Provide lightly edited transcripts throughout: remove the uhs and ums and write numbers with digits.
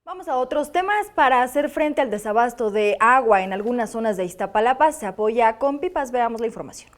Vamos a otros temas. Para hacer frente al desabasto de agua en algunas zonas de Iztapalapa, se apoya con pipas. Veamos la información.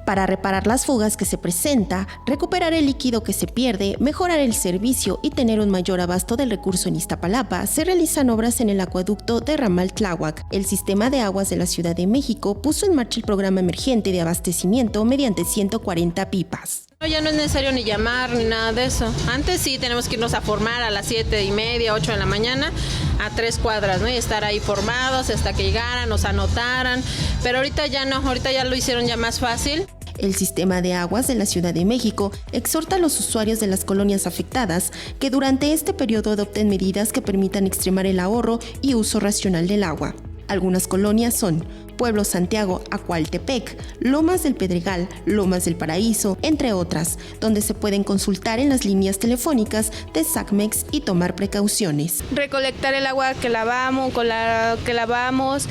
Para reparar las fugas que se presenta, recuperar el líquido que se pierde, mejorar el servicio y tener un mayor abasto del recurso en Iztapalapa, se realizan obras en el acueducto de Ramal Tláhuac. El Sistema de Aguas de la Ciudad de México puso en marcha el programa emergente de abastecimiento mediante 140 pipas. Ya no es necesario ni llamar ni nada de eso. Antes sí tenemos que irnos a formar a las 7:30, 8 de la mañana a 3 cuadras, ¿no? Y estar ahí formados hasta que llegaran, nos anotaran. Pero ahorita ya no, ahorita ya lo hicieron ya más fácil. El Sistema de Aguas de la Ciudad de México exhorta a los usuarios de las colonias afectadas que durante este periodo adopten medidas que permitan extremar el ahorro y uso racional del agua. Algunas colonias son Pueblo Santiago, Acualtepec, Lomas del Pedregal, Lomas del Paraíso, entre otras, donde se pueden consultar en las líneas telefónicas de SACMEX y tomar precauciones. Recolectar el agua que lavamos, con la que lavamos,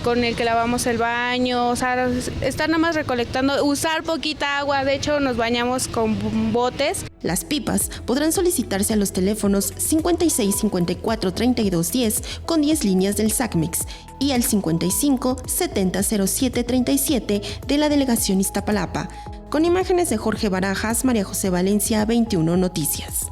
con el que lavamos el baño, o sea, estar nada más recolectando, usar poquita agua, de hecho nos bañamos con botes. Las pipas podrán solicitarse a los teléfonos 56 54 32 10 con 10 líneas del SACMEX y al 55 70 07 37 de la Delegación Iztapalapa. Con imágenes de Jorge Barajas, María José Valencia, 21 Noticias.